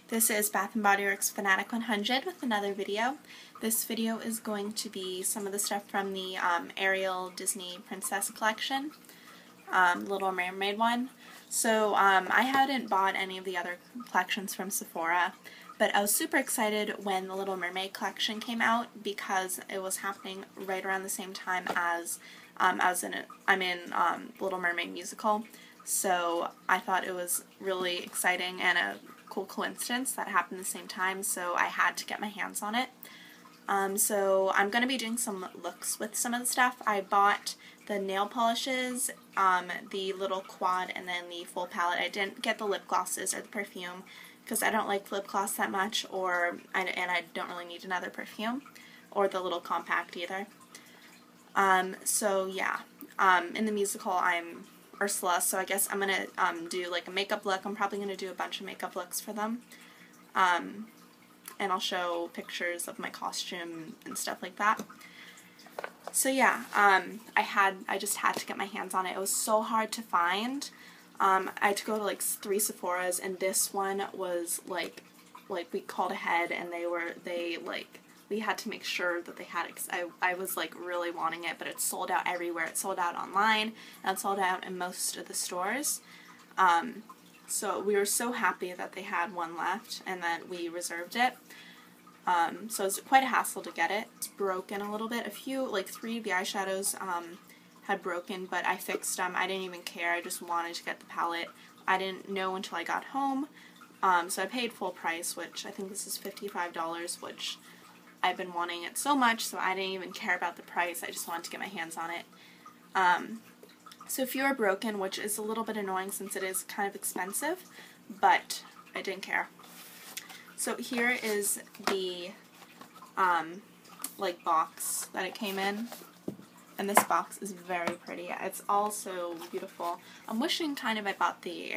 This is Bath & Body Works Fanatic 100 with another video. This video is going to be some of the stuff from the Ariel Disney Princess collection, Little Mermaid one. So I hadn't bought any of the other collections from Sephora, but I was super excited when the Little Mermaid collection came out because it was happening right around the same time as I'm in Little Mermaid musical. So I thought it was really exciting and a cool coincidence that happened at the same time, so I had to get my hands on it. So I'm going to be doing some looks with some of the stuff. I bought the nail polishes, the little quad, and then the full palette. I didn't get the lip glosses or the perfume because I don't like lip gloss that much, and I don't really need another perfume, or the little compact either. So yeah, in the musical I'm Ursula, so I guess I'm going to do like a makeup look. I'm probably going to do a bunch of makeup looks for them. And I'll show pictures of my costume and stuff like that. So yeah, I just had to get my hands on it. It was so hard to find. I had to go to like 3 Sephoras, and this one was like we called ahead, and we had to make sure that they had it, because I was like really wanting it, but it's sold out everywhere. It's sold out online, and it's sold out in most of the stores. So we were so happy that they had one left, and that we reserved it. So it was quite a hassle to get it. It's broken a little bit. Like 3 of the eyeshadows had broken, but I fixed them. I didn't even care. I just wanted to get the palette. I didn't know until I got home. So I paid full price, which I think this is $55, which I've been wanting it so much, so I didn't even care about the price. I just wanted to get my hands on it. So if you are broken, which is a little bit annoying since it is kind of expensive, but I didn't care. So here is the like box that it came in, and this box is very pretty. It's also beautiful. I'm wishing kind of I bought the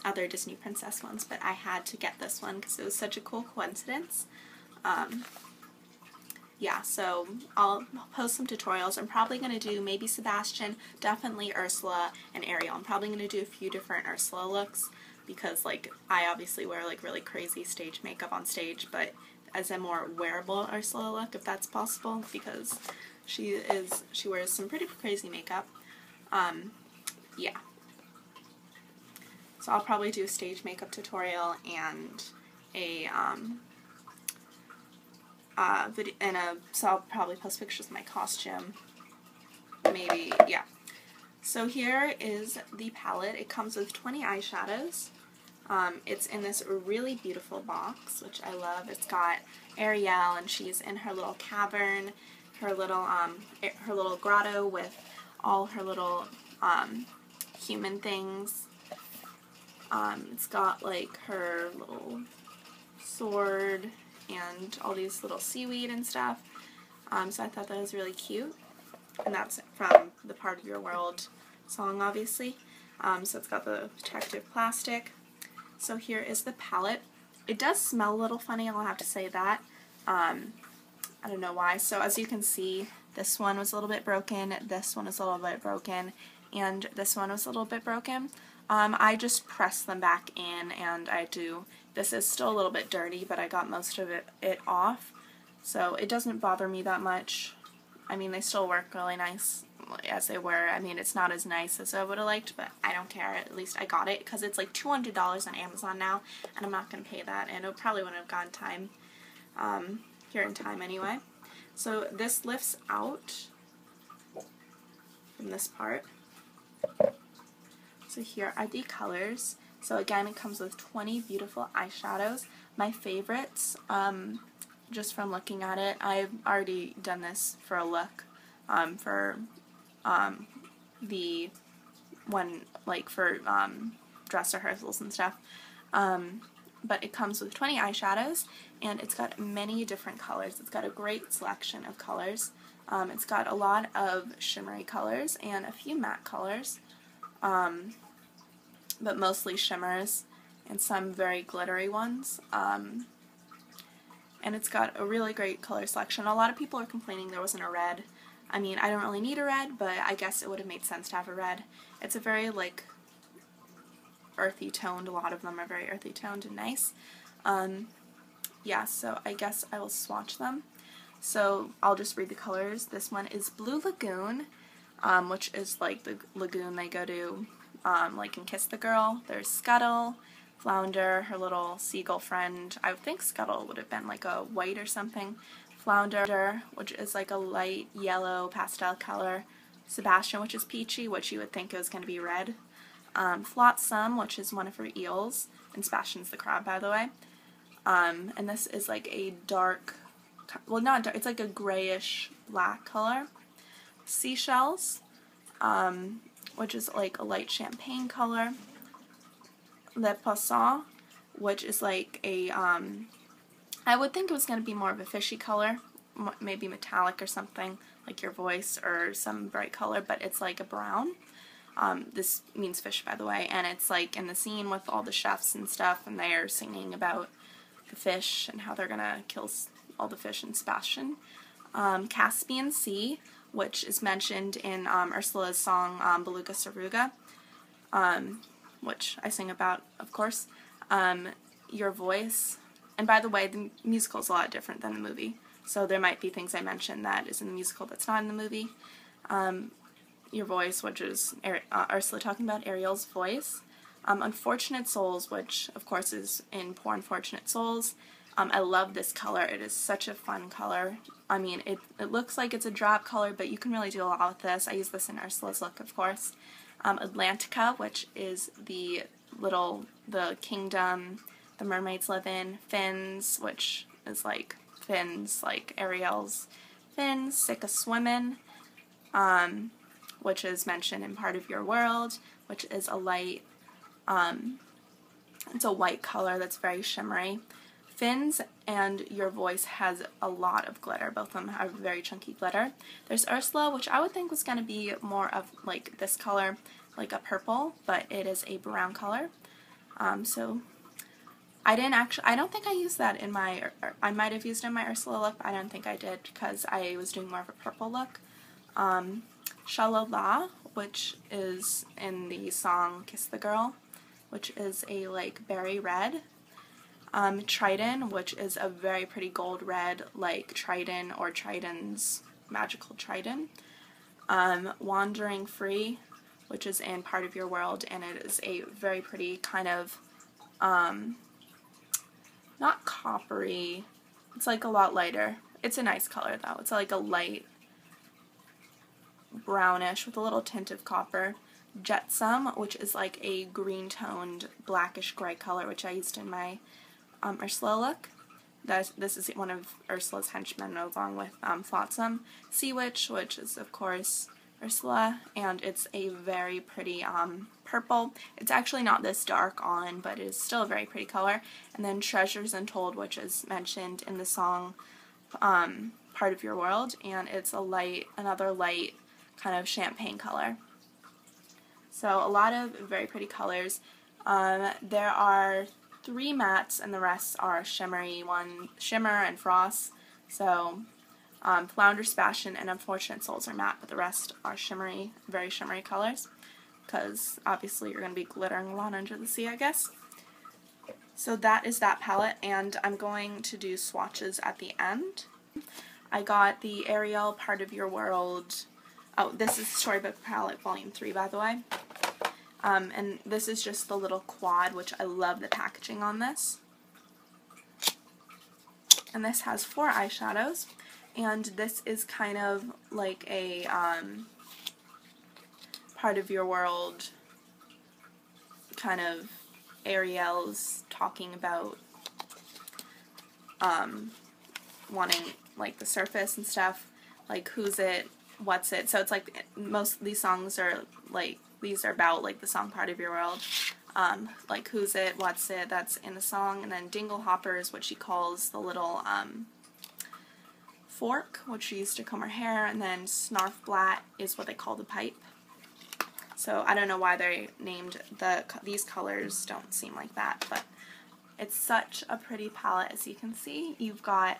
other Disney Princess ones, but I had to get this one because it was such a cool coincidence. Yeah, so I'll post some tutorials. I'm probably going to do maybe Sebastian, definitely Ursula, and Ariel. I'm probably going to do a few different Ursula looks because, like, I obviously wear, like, really crazy stage makeup on stage, but as a more wearable Ursula look, if that's possible, because she wears some pretty crazy makeup. Yeah. So I'll probably do a stage makeup tutorial and a, so I'll probably post pictures of my costume, maybe, yeah. So here is the palette. It comes with 20 eyeshadows. It's in this really beautiful box, which I love. It's got Ariel, and she's in her little cavern, her little grotto with all her little, human things. It's got like her little sword and all these little seaweed and stuff. So I thought that was really cute. And that's from the Part of Your World song, obviously. So it's got the protective plastic. So here is the palette. It does smell a little funny, I'll have to say that. I don't know why. So as you can see, this one was a little bit broken, this one is a little bit broken, and this one was a little bit broken. I just press them back in, and this is still a little bit dirty, but I got most of it off, so it doesn't bother me that much. I mean, they still work really nice as they were. I mean, it's not as nice as I would have liked, but I don't care. At least I got it, because it's like $200 on Amazon now, and I'm not going to pay that, and it probably wouldn't have gotten here in time anyway. So this lifts out from this part. So here are the colors. So again, it comes with 20 beautiful eyeshadows. My favorites, just from looking at it, I've already done this for a look, for the one, like for dress rehearsals and stuff. But it comes with 20 eyeshadows, and it's got many different colors. It's got a great selection of colors. It's got a lot of shimmery colors and a few matte colors. But mostly shimmers and some very glittery ones. And it's got a really great color selection. A lot of people are complaining there wasn't a red. I mean, I don't really need a red, but I guess it would have made sense to have a red. It's a very, like, earthy toned. A lot of them are very earthy toned and nice. Yeah, so I guess I will swatch them. So I'll just read the colors. This one is Blue Lagoon, which is like the lagoon they go to, like in Kiss the Girl. There's Scuttle, Flounder, her little seagull friend. I would think Scuttle would have been like a white or something. Flounder, which is like a light yellow pastel color. Sebastian, which is peachy, which you would think it was going to be red. Flotsam, which is one of her eels, and Sebastian's the crab, by the way. And this is like a dark, well, not dark, it's like a grayish black color. Seashells, which is like a light champagne color. Le Poisson, which is like a, I would think it was going to be more of a fishy color, maybe metallic or something, like your voice, or some bright color, but it's like a brown. This means fish, by the way, and it's like in the scene with all the chefs and stuff, and they're singing about the fish and how they're gonna kill all the fish in Sebastian. Caspian Sea, which is mentioned in Ursula's song Beluga Saruga, which I sing about, of course. Your Voice, and by the way, the musical is a lot different than the movie, so there might be things I mentioned that is in the musical that's not in the movie. Your Voice, which is Ursula talking about Ariel's voice. Unfortunate Souls, which of course is in Poor Unfortunate Souls. I love this color. It is such a fun color. I mean, it looks like it's a drop color, but you can really do a lot with this. I use this in Ursula's look, of course. Atlantica, which is the kingdom the mermaids live in. Fins, which is like fins, like Ariel's fins. Sick of Swimmin', which is mentioned in Part of Your World, which is a light, it's a white color that's very shimmery. Fins and Your Voice has a lot of glitter. Both of them have very chunky glitter. There's Ursula, which I would think was going to be more of like this color, like a purple, but it is a brown color. So I don't think I used that in my, I might have used it in my Ursula look, but I don't think I did because I was doing more of a purple look. Shalala, which is in the song Kiss the Girl, which is a like berry red. Trident, which is a very pretty gold red, like Trident or Triton's magical trident. Wandering Free, which is in Part of Your World, and it is a very pretty kind of, not coppery, it's like a lot lighter. It's a nice color though. It's like a light brownish with a little tint of copper. Jetsam, which is like a green toned blackish gray color, which I used in my Ursula look. This is one of Ursula's henchmen along with Flotsam. Sea Witch, which is of course Ursula, and it's a very pretty purple. It's actually not this dark on, but it is still a very pretty color. And then Treasures Untold, which is mentioned in the song Part of Your World, and it's a another light kind of champagne color. So a lot of very pretty colors. There are 3 mattes and the rest are shimmery, shimmer and frost. So Flounder, Sebastian, and Unfortunate Souls are matte, but the rest are shimmery, very shimmery colors, because obviously you're going to be glittering a lot under the sea, I guess. So that is that palette, and I'm going to do swatches at the end. I got the Ariel Part of Your World. Oh, this is Storybook Palette Volume 3, by the way. And this is just the little quad, which I love the packaging on this. And this has 4 eyeshadows, and this is kind of like a Part of Your World, kind of Ariel's talking about wanting like the surface and stuff, like who's it, what's it. So it's like most of these songs are like, these are about like the song Part of Your World, like who's it, what's it, that's in the song. And then Dingle Hoppers, which she calls the little fork, which she used to comb her hair. And then Snarfblat is what they call the pipe. So I don't know why they named these colors, don't seem like that, but it's such a pretty palette. As you can see, you've got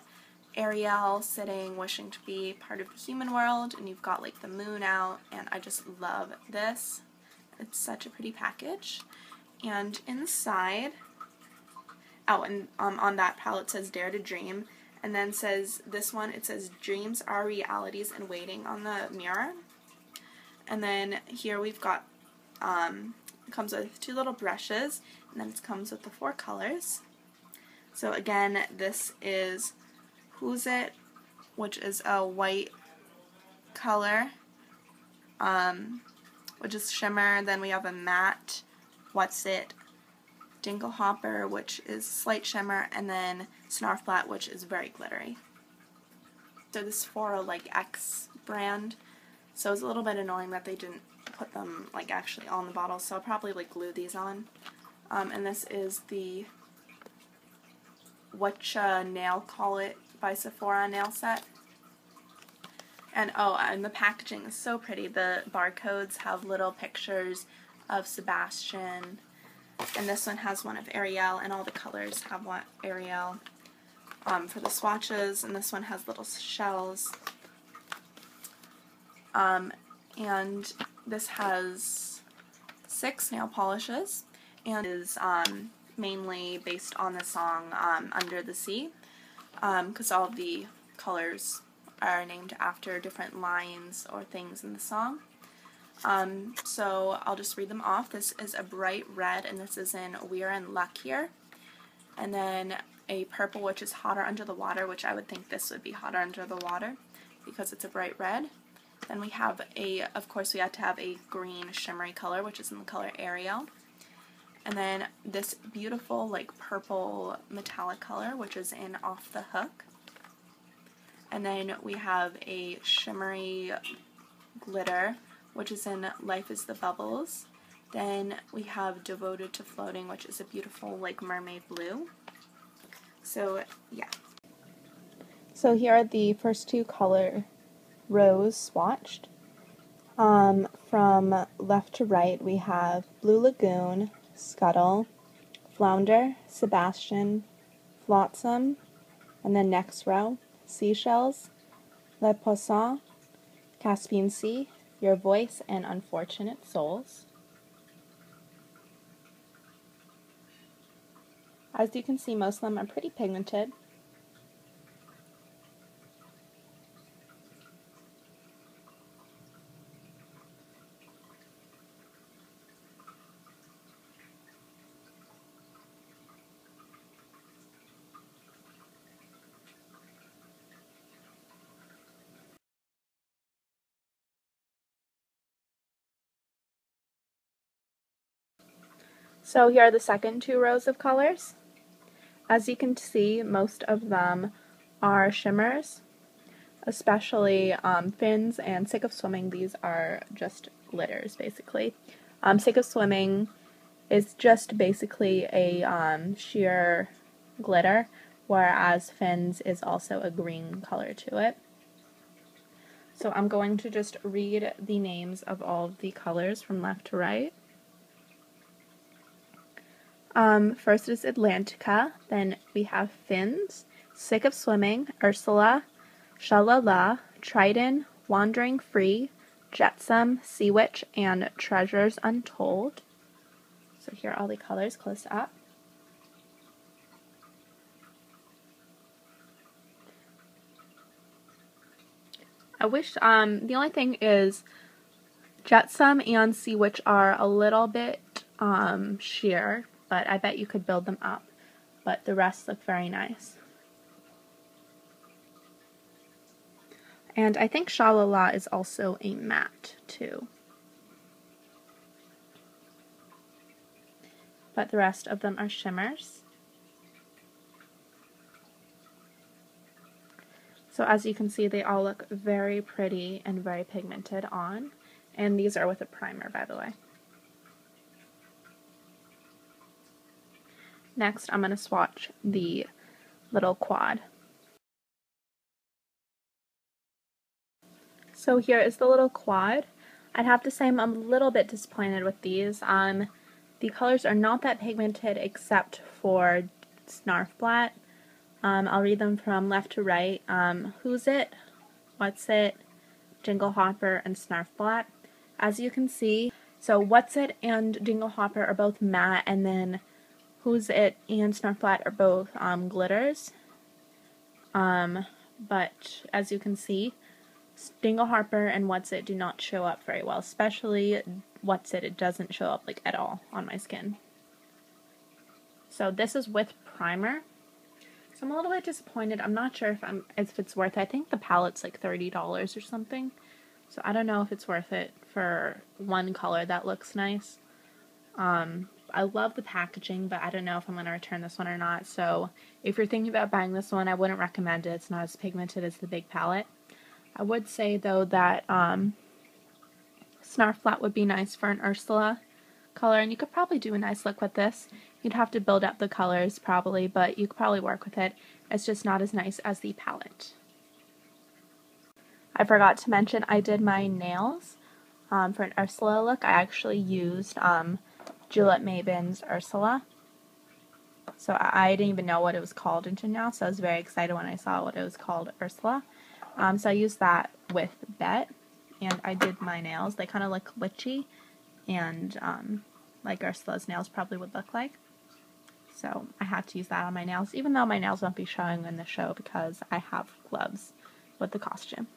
Ariel sitting, wishing to be part of the human world, and you've got like the moon out, and I just love this. It's such a pretty package. And inside, oh, and on that palette says Dare to Dream, and then says this one, it says Dreams are realities in waiting on the mirror. And then here we've got, it comes with 2 little brushes, and then it comes with the 4 colors. So again, this is Who's It, which is a white color, which is shimmer. Then we have a matte, What's It, Dingle Hopper, which is slight shimmer, and then Snarf Flat, which is very glittery. So this Sephora X brand, so it's a little bit annoying that they didn't put them actually on the bottle, so I'll probably glue these on. And this is the Whatcha Nail Call It by Sephora nail set. And oh, and the packaging is so pretty. The barcodes have little pictures of Sebastian, and this one has one of Ariel, and all the colors have one Ariel for the swatches, and this one has little shells. And this has 6 nail polishes, and is mainly based on the song Under the Sea, because all of the colors are named after different lines or things in the song. So I'll just read them off. This is a bright red, and this is in We're in Luck Here. And then a purple, which is Hotter Under the Water, which I would think this would be Hotter Under the Water because it's a bright red. Then we have of course we had to have a green shimmery color, which is in the color Ariel. And then this beautiful purple metallic color, which is in Off the Hook. And then we have a shimmery glitter, which is in Life is the Bubbles. Then we have Devoted to Floating, which is a beautiful mermaid blue. So yeah. So here are the first 2 color rows swatched. From left to right we have Blue Lagoon, Scuttle, Flounder, Sebastian, Flotsam, and then next row, Seashells, Le Poisson, Caspian Sea, Your Voice, and Unfortunate Souls. As you can see, most of them are pretty pigmented. So here are the second 2 rows of colors. As you can see, most of them are shimmers, especially Fins and Sick of Swimming. These are just glitters, basically. Sick of Swimming is just basically a sheer glitter, whereas Fins is also a green color to it. So I'm going to just read the names of all of the colors from left to right. First is Atlantica, then we have Fins, Sick of Swimming, Ursula, Shalala, Trident, Wandering Free, Jetsam, Sea Witch, and Treasures Untold. So here are all the colors close up. I wish, the only thing is Jetsam and Sea Witch are a little bit sheer, but I bet you could build them up. But the rest look very nice. And I think Shalala is also a matte, too. But the rest of them are shimmers. So as you can see, they all look very pretty and very pigmented on. And these are with a primer, by the way. Next, I'm going to swatch the little quad. So here is the little quad. I'd have to say I'm a little bit disappointed with these. The colors are not that pigmented except for Snarf Flat. I'll read them from left to right. Who's It, What's It, Jingle Hopper, and Snarf Flat. As you can see, So What's It and Dingle Hopper are both matte, and then Who's It and Snarf Flat are both glitters. But as you can see, Dingle Hopper and What's It do not show up very well, especially What's It. It doesn't show up like at all on my skin. So this is with primer. So I'm a little bit disappointed. I'm not sure if it's worth it. I think the palette's like $30 or something. So I don't know if it's worth it for one color that looks nice. I love the packaging, but I don't know if I'm going to return this one or not. So if you're thinking about buying this one, I wouldn't recommend it. It's not as pigmented as the big palette. I would say, though, that Snarf Flat would be nice for an Ursula color, and you could probably do a nice look with this. You'd have to build up the colors, probably, but you could probably work with it. It's just not as nice as the palette. I forgot to mention I did my nails for an Ursula look. I actually used Juliet Mabin's Ursula. So I didn't even know what it was called until now, so I was very excited when I saw what it was called, Ursula. So I used that with Bet, and I did my nails. They kind of look witchy, and like Ursula's nails probably would look like. So I had to use that on my nails, even though my nails won't be showing in the show because I have gloves with the costume.